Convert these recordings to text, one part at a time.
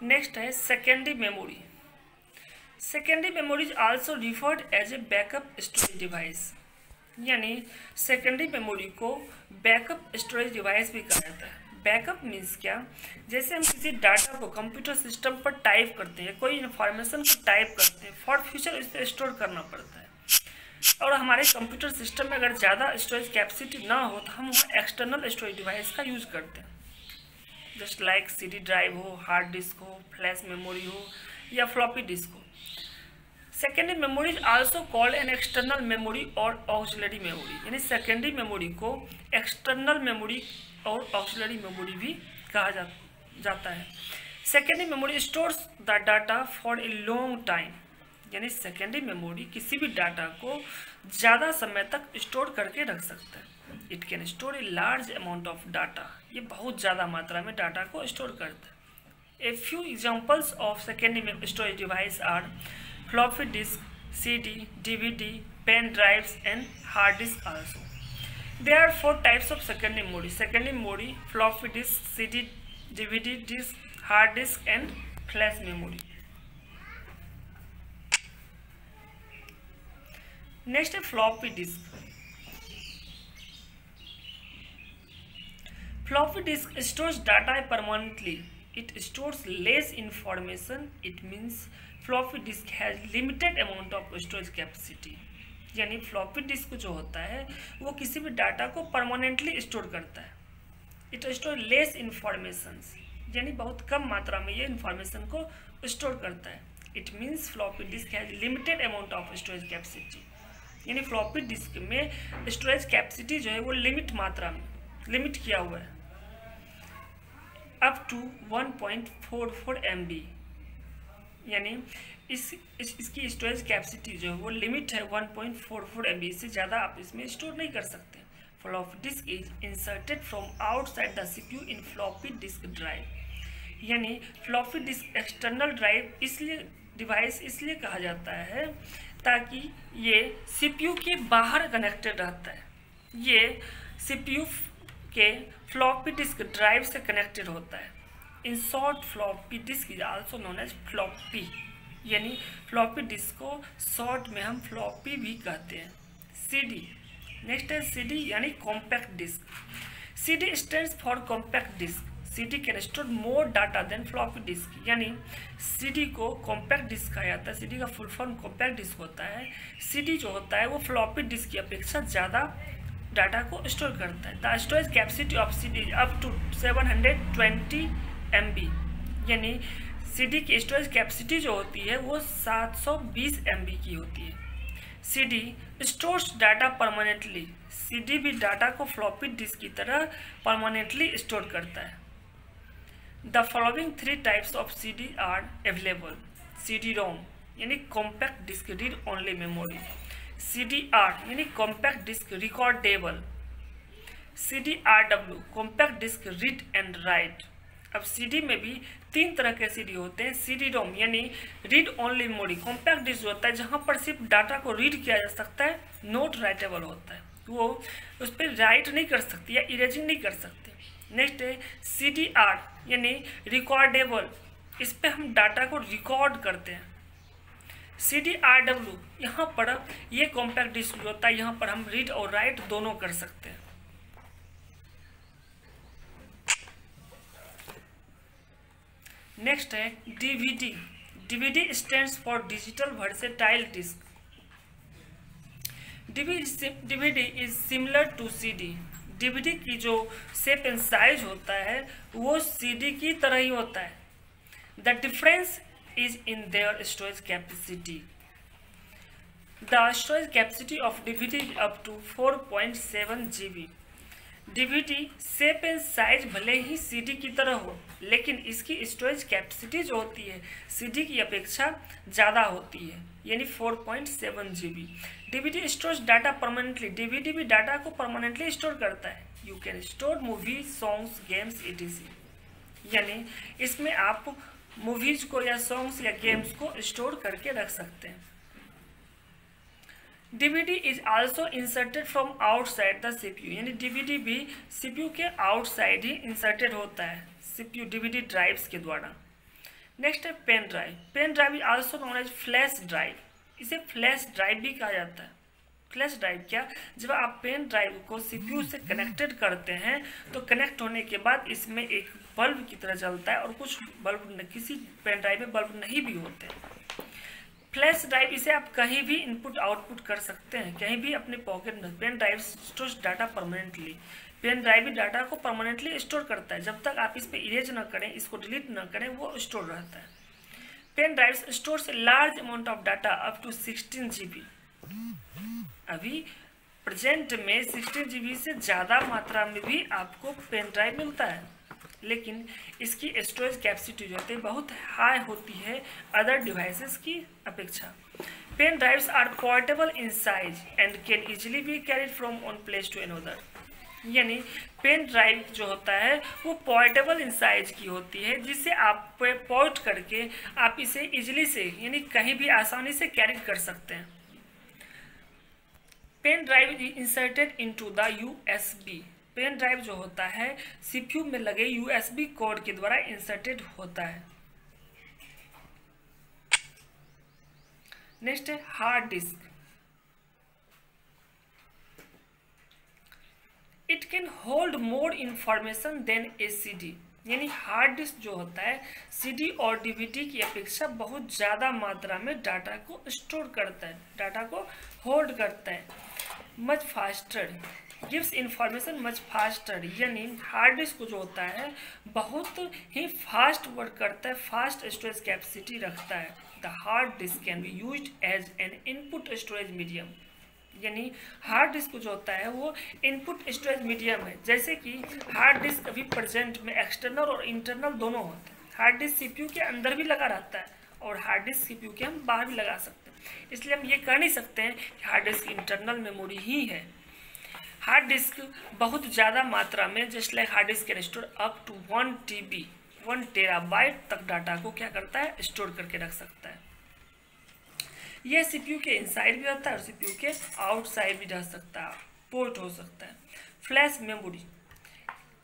Next है secondary memory. Secondary memory is also referred as a backup storage device, यानी secondary memory को backup storage device भी कहा जाता है। बैकअप मीन्स क्या, जैसे हम किसी डाटा को कंप्यूटर सिस्टम पर टाइप करते हैं, कोई इन्फॉर्मेशन को टाइप करते हैं, फॉर फ्यूचर इसे स्टोर करना पड़ता है। और हमारे कंप्यूटर सिस्टम में अगर ज़्यादा स्टोरेज कैपेसिटी ना हो तो हम वहाँ एक्सटर्नल स्टोरेज डिवाइस का यूज़ करते हैं, जस्ट लाइक CD ड्राइव हो, हार्ड डिस्क हो, फ्लैश मेमोरी हो या फ्लॉपी डिस्क हो। Secondary memory is also called an external memory और ऑक्सिलरी मेमोरी, यानी सेकेंडरी मेमोरी को एक्सटर्नल मेमोरी और ऑक्सिलरी मेमोरी भी कहा जाता है। Secondary memory stores the data for a long time, यानी सेकेंडरी मेमोरी किसी भी डाटा को ज़्यादा समय तक स्टोर करके रख सकता है। It can store a large amount of data, ये बहुत ज़्यादा मात्रा में डाटा को स्टोर करता है। A few examples of secondary storage device are floppy disk, CD, DVD, pen drives and hard disk also. There are 4 types of secondary memory. Secondary memory, floppy disk, CD, DVD disk, hard disk and flash memory. Next is floppy disk. Floppy disk stores data permanently. It stores less information. It means floppy disk has limited amount of storage capacity, यानी floppy disc जो होता है वो किसी भी data को permanently store करता है। इट स्टोर लेस इंफॉर्मेशन, यानी बहुत कम मात्रा में ये इंफॉर्मेशन को स्टोर करता है। It means floppy disk has limited amount of storage capacity, यानी फ्लॉपी डिस्क में स्टोरेज कैपेसिटी जो है वो लिमिट मात्रा में लिमिट किया हुआ है, अप टू 1.44 MB, यानी इसकी स्टोरेज कैपेसिटी जो है वो लिमिट है 1.44 MB, से ज़्यादा आप इसमें स्टोर नहीं कर सकते। Floppy disk is inserted from outside the CPU in floppy disk drive, यानी फ्लॉपी डिस्क एक्सटर्नल ड्राइव इसलिए डिवाइस इसलिए कहा जाता है ताकि ये CPU के बाहर कनेक्टेड रहता है। ये CPU के फ्लॉपी डिस्क ड्राइव से कनेक्टेड होता है। In short floppy disk is also known as floppy, यानी फ्लॉपी डिस्क को शॉर्ट में हम फ्लॉपी भी कहते हैं। CD, नेक्स्ट है CD यानी compact disc. CD stands for compact disc. CD can store more data than floppy disk, यानी CD को कॉम्पैक्ट डिस्क कहा जाता है। CD का फुल फॉर्म कॉम्पैक्ट डिस्क होता है। CD जो होता है वो फ्लॉपी डिस्क की अपेक्षा ज़्यादा डाटा को स्टोर करता है। The storage capacity of CD up to 720 MB, यानी CD की स्टोरेज कैपेसिटी जो होती है वो 720 MB की होती है। CD stores data permanently. CD भी डाटा को फ्लॉपी डिस्क की तरह परमानेंटली स्टोर करता है। The following 3 types of CD are available. CD-ROM यानी compact disc read only memory. CD-R यानी compact disc recordable. CD-RW compact disc read and write. अब CD में भी 3 तरह के CD होते हैं। CD-ROM यानी read only memory, compact disc होता है जहाँ पर सिर्फ डाटा को रीड किया जा सकता है, नोट राइटेबल होता है, वो उस पर राइट नहीं कर सकती या इरेजिंग नहीं कर सकते। नेक्स्ट है CD-R यानी रिकॉर्डेबल, इस पर हम डाटा को रिकॉर्ड करते हैं। CD-RW यहाँ पर ये कॉम्पैक्ट डिस्क होता है, यहाँ पर हम रीड और राइट दोनों कर सकते हैं। नेक्स्ट है DVD। DVD stands for digital versatile disc. DVD is similar to CD। DVD की जो शेप एंड साइज होता है वो CD की तरह ही होता है। The difference is in their storage capacity. The storage capacity of DVD is up to 4.7 GB. DVD shape and size भले ही CD की तरह हो, लेकिन इसकी स्टोरेज कैपेसिटी जो होती है CD की अपेक्षा ज़्यादा होती है, यानी 4.7 GB। DVD stores data permanently. DVD भी डाटा को परमानेंटली स्टोर करता है। You can store movie, songs, games etc, यानी इसमें आप मूवीज को या सॉन्ग्स या गेम्स को स्टोर करके रख सकते हैं। DVD is also inserted from outside the CPU, यानी DVD भी CPU के आउटसाइड ही इंसर्टेड होता है, CPU DVD ड्राइव्स के द्वारा। नेक्स्ट है pen drive. Pen drive is also known as flash drive, इसे फ्लैश ड्राइव भी कहा जाता है। फ्लैश ड्राइव क्या, जब आप पेन ड्राइव को सीपीयू से कनेक्टेड करते हैं तो कनेक्ट होने के बाद इसमें एक बल्ब की तरह जलता है, और कुछ बल्ब किसी पेन ड्राइव में बल्ब नहीं भी होते हैं। फ्लैश ड्राइव, इसे आप कहीं भी इनपुट आउटपुट कर सकते हैं, कहीं भी अपने पॉकेट में। Pen drive stores data permanently, pen drive भी डाटा को परमानेंटली स्टोर करता है, जब तक आप इस पर इरेज न करें, इसको डिलीट न करें, वो स्टोर रहता है। Pen drive stores large amount of data up to 16 GB। अभी प्रेजेंट में 16 GB से ज़्यादा मात्रा में भी आपको पेन ड्राइव मिलता है, लेकिन इसकी स्टोरेज कैपेसिटी जो होती है बहुत हाई होती है अदर डिवाइसेस की अपेक्षा। Pen drives are portable in size and can easily be carried from one place to another. यानी पेन ड्राइव जो होता है वो पोर्टेबल इन साइज की होती है, जिसे आप पोर्ट करके आप इसे इजीली से यानी कहीं भी आसानी से कैरी कर सकते हैं। Pen drive is inserted into the USB। Pen drive जो होता है सीपीयू में लगे USB कोड के द्वारा इंसर्टेड होता है। नेक्स्ट है hard disk. It can hold more information than a CD। यानी हार्ड डिस्क जो होता है CD और DVD की अपेक्षा बहुत ज़्यादा मात्रा में डाटा को स्टोर करता है, डाटा को होल्ड करता है। Much faster gives information much faster, यानी हार्ड डिस्क जो होता है बहुत ही फास्ट वर्क करता है, फास्ट स्टोरेज कैपेसिटी रखता है। The hard disk can be used as an input storage medium. यानी हार्ड डिस्क जो होता है वो इनपुट स्टोरेज मीडियम है। जैसे कि हार्ड डिस्क अभी प्रेजेंट में एक्सटर्नल और इंटरनल दोनों होते हैं। हार्ड डिस्क सीपीयू के अंदर भी लगा रहता है और हार्ड डिस्क सीपीयू के हम बाहर भी लगा सकते हैं, इसलिए हम ये कह नहीं सकते हैं कि हार्ड डिस्क इंटरनल मेमोरी ही है। हार्ड डिस्क बहुत ज़्यादा मात्रा में just like hard disk can store up to 1 TB 1 terabyte तक डाटा को क्या करता है, स्टोर करके रख सकता है। यह सीपीयू के इनसाइड भी होता है और सीपीयू के आउटसाइड भी रह सकता है, पोर्ट हो सकता है। Flash memory,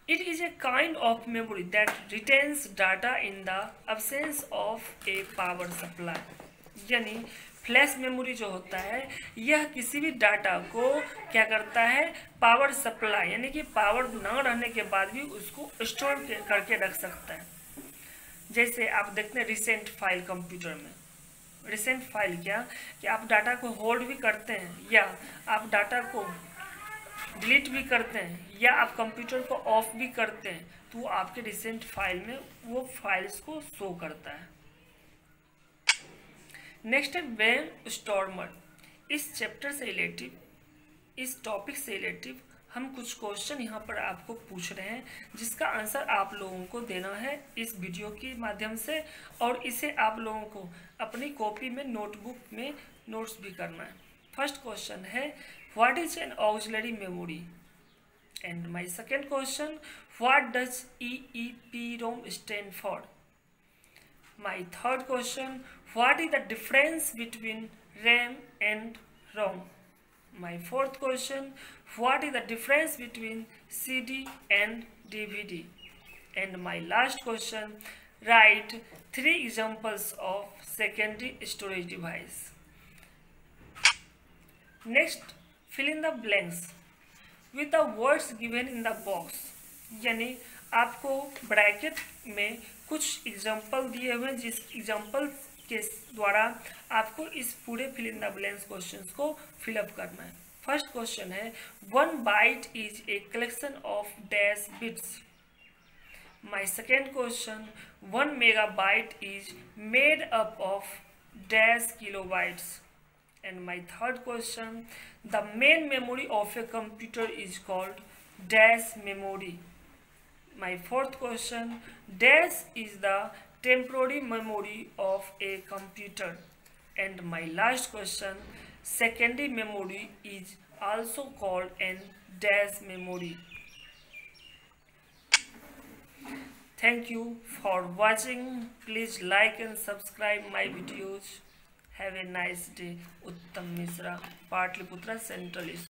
it is a kind of memory that retains data in the absence of A power supply. यानी फ्लैश मेमोरी जो होता है यह किसी भी डाटा को क्या करता है, पावर सप्लाई यानी कि पावर न रहने के बाद भी उसको स्टोर करके रख सकता है। जैसे आप देखते हैं रिसेंट फाइल कंप्यूटर में, रिसेंट फाइल क्या कि आप डाटा को होल्ड भी करते हैं या आप डाटा को डिलीट भी करते हैं या आप कंप्यूटर को ऑफ भी करते हैं, तो आपके रिसेंट फाइल में वो फाइल्स को शो करता है। नेक्स्ट है ब्रेन स्टॉर्मर। इस चैप्टर से रिलेटिव, इस टॉपिक से रिलेटिव हम कुछ क्वेश्चन यहाँ पर आपको पूछ रहे हैं, जिसका आंसर आप लोगों को देना है इस वीडियो के माध्यम से, और इसे आप लोगों को अपनी कॉपी में नोटबुक में नोट्स भी करना है। फर्स्ट क्वेश्चन है what is an auxiliary memory, and my second question what does EEPROM stand for. My third question what is the difference between RAM and ROM। My fourth question, what is the difference between CD and DVD? And my last question, write 3 examples of secondary storage device. Next, fill in the blanks with the words given in the box. यानी आपको bracket में कुछ example दिए हुए हैं, जिस example के द्वारा आपको इस पूरे fill in the blanks questions को फिलअप करना है। फर्स्ट क्वेश्चन है 1 byte is a collection of dash bits. My second question 1 megabyte is made up of dash kilobytes. And my third question the main memory of a computer is called dash memory. My fourth question, dash is the temporary memory of a computer. And my last question, secondary memory is also called an dash memory. Thank you for watching. Please like and subscribe my videos. Have a nice day. Uttam Misra, Patliputra Central School.